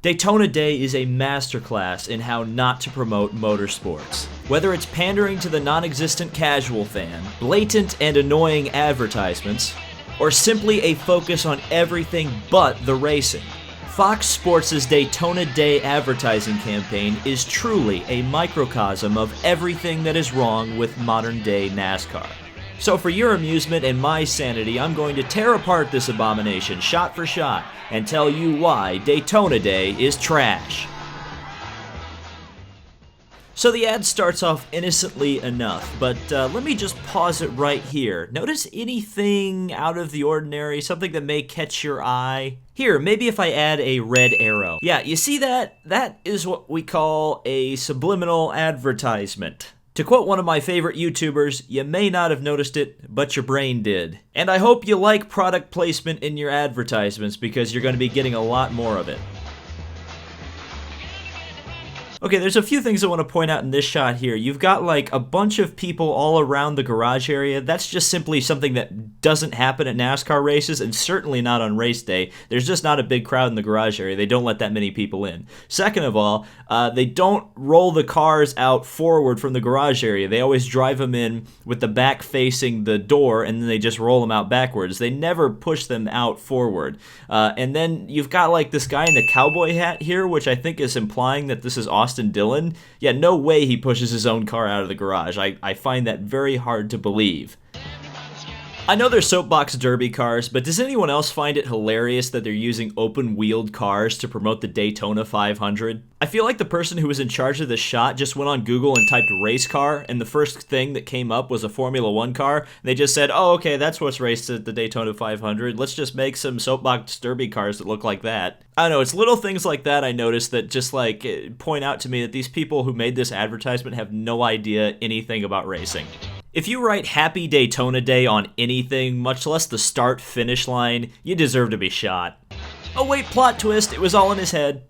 Daytona Day is a masterclass in how not to promote motorsports. Whether it's pandering to the non-existent casual fan, blatant and annoying advertisements, or simply a focus on everything but the racing, Fox Sports' Daytona Day advertising campaign is truly a microcosm of everything that is wrong with modern-day NASCAR. So for your amusement and my sanity, I'm going to tear apart this abomination shot for shot and tell you why Daytona Day is trash. So the ad starts off innocently enough, but let me just pause it right here. Notice anything out of the ordinary, something that may catch your eye? Here, maybe if I add a red arrow. Yeah, you see that? That is what we call a subliminal advertisement. To quote one of my favorite YouTubers, you may not have noticed it, but your brain did. And I hope you like product placement in your advertisements because you're going to be getting a lot more of it. Okay, there's a few things I want to point out in this shot here. You've got like a bunch of people all around the garage area. That's just simply something that doesn't happen at NASCAR races, and certainly not on race day. There's just not a big crowd in the garage area. They don't let that many people in. Second of all, they don't roll the cars out forward from the garage area. They always drive them in with the back facing the door, and then they just roll them out backwards. They never push them out forward. And then you've got like this guy in the cowboy hat here, which I think is implying that this is Austin Dillon. Yeah, no way he pushes his own car out of the garage. I find that very hard to believe. I know they're soapbox derby cars, but does anyone else find it hilarious that they're using open-wheeled cars to promote the Daytona 500? I feel like the person who was in charge of this shot just went on Google and typed race car, and the first thing that came up was a Formula 1 car, and they just said, oh, okay, that's what's raced at the Daytona 500. Let's just make some soapbox derby cars that look like that. I don't know, it's little things like that I noticed that just like point out to me that these people who made this advertisement have no idea anything about racing. If you write Happy Daytona Day on anything, much less the start-finish line, you deserve to be shot. Oh wait, plot twist, it was all in his head.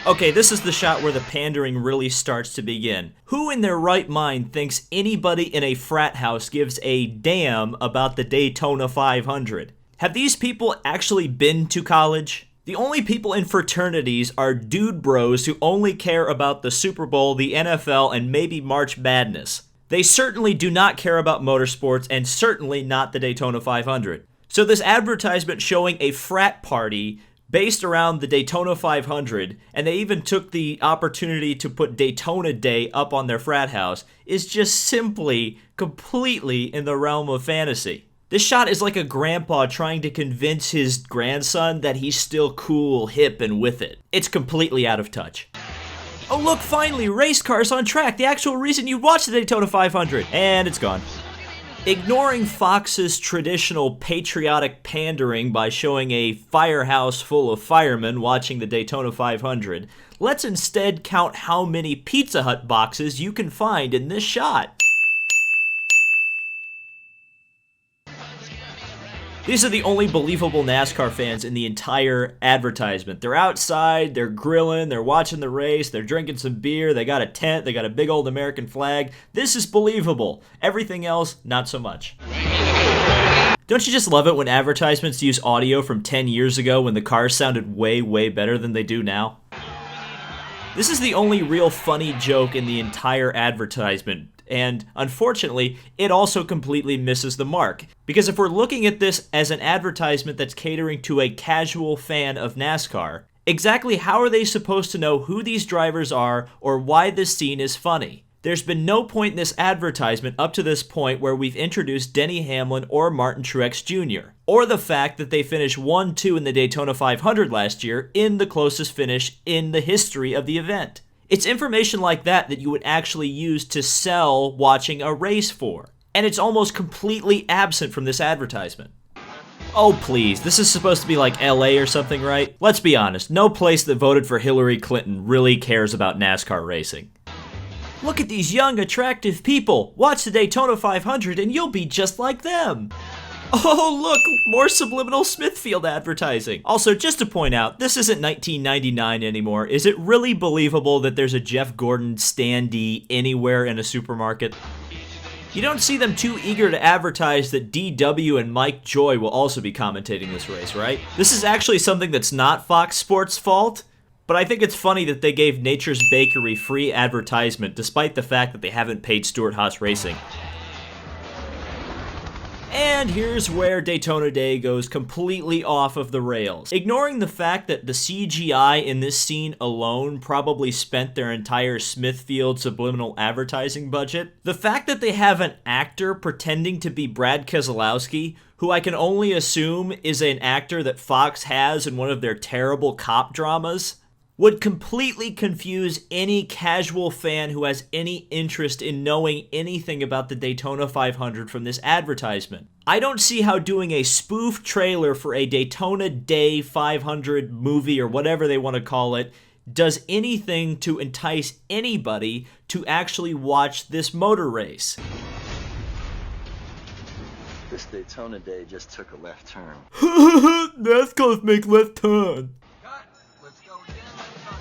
Okay, this is the shot where the pandering really starts to begin. Who in their right mind thinks anybody in a frat house gives a damn about the Daytona 500? Have these people actually been to college? The only people in fraternities are dude bros who only care about the Super Bowl, the NFL, and maybe March Madness. They certainly do not care about motorsports, and certainly not the Daytona 500. So this advertisement showing a frat party based around the Daytona 500, and they even took the opportunity to put Daytona Day up on their frat house, is just simply completely in the realm of fantasy. This shot is like a grandpa trying to convince his grandson that he's still cool, hip, and with it. It's completely out of touch. Oh look, finally, race cars on track, the actual reason you watch the Daytona 500. And it's gone. Ignoring Fox's traditional patriotic pandering by showing a firehouse full of firemen watching the Daytona 500, let's instead count how many Pizza Hut boxes you can find in this shot. These are the only believable NASCAR fans in the entire advertisement. They're outside, they're grilling, they're watching the race, they're drinking some beer, they got a tent, they got a big old American flag. This is believable. Everything else, not so much. Don't you just love it when advertisements use audio from 10 years ago when the cars sounded way, way better than they do now? This is the only real funny joke in the entire advertisement. And unfortunately, it also completely misses the mark. Because if we're looking at this as an advertisement that's catering to a casual fan of NASCAR, exactly how are they supposed to know who these drivers are or why this scene is funny? There's been no point in this advertisement up to this point where we've introduced Denny Hamlin or Martin Truex Jr., or the fact that they finished 1-2 in the Daytona 500 last year in the closest finish in the history of the event. It's information like that that you would actually use to sell watching a race for. And it's almost completely absent from this advertisement. Oh please, this is supposed to be like LA or something, right? Let's be honest, no place that voted for Hillary Clinton really cares about NASCAR racing. Look at these young, attractive people. Watch the Daytona 500 and you'll be just like them. Oh, look, more subliminal Smithfield advertising. Also, just to point out, this isn't 1999 anymore. Is it really believable that there's a Jeff Gordon standee anywhere in a supermarket? You don't see them too eager to advertise that DW and Mike Joy will also be commentating this race, right? This is actually something that's not Fox Sports' fault, But I think it's funny that they gave Nature's Bakery free advertisement despite the fact that they haven't paid Stewart-Haas Racing. And here's where Daytona Day goes completely off of the rails. Ignoring the fact that the CGI in this scene alone probably spent their entire Smithfield subliminal advertising budget, the fact that they have an actor pretending to be Brad Keselowski, who I can only assume is an actor that Fox has in one of their terrible cop dramas, would completely confuse any casual fan who has any interest in knowing anything about the Daytona 500 from this advertisement. I don't see how doing a spoof trailer for a Daytona Day 500 movie or whatever they want to call it does anything to entice anybody to actually watch this motor race. This Daytona Day just took a left turn. NASCAR's make left turn.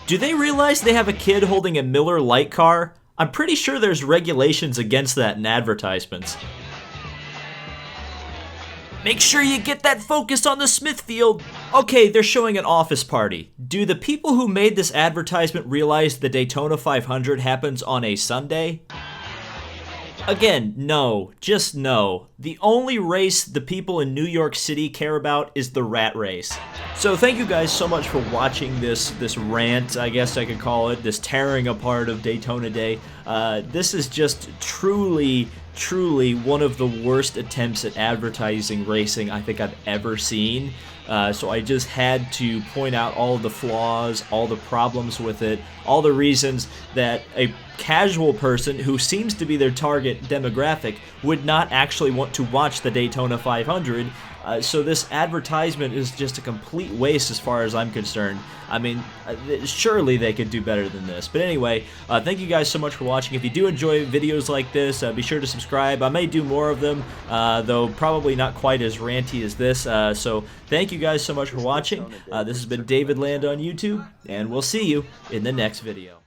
Do they realize they have a kid holding a Miller Lite car? I'm pretty sure there's regulations against that in advertisements. Make sure you get that focus on the Smithfield. Okay, they're showing an office party. Do the people who made this advertisement realize the Daytona 500 happens on a Sunday? Again, no. Just no. The only race the people in New York City care about is the rat race. So thank you guys so much for watching this rant, I guess I could call it, this tearing apart of Daytona Day. This is just truly one of the worst attempts at advertising racing I think I've ever seen. So I just had to point out all the flaws, all the problems with it, all the reasons that a casual person who seems to be their target demographic would not actually want to watch the Daytona 500. So this advertisement is just a complete waste as far as I'm concerned. I mean, surely they could do better than this. But anyway, thank you guys so much for watching. If you do enjoy videos like this, be sure to subscribe. I may do more of them, though probably not quite as ranty as this. So thank you guys so much for watching. This has been David Land on YouTube, and we'll see you in the next video.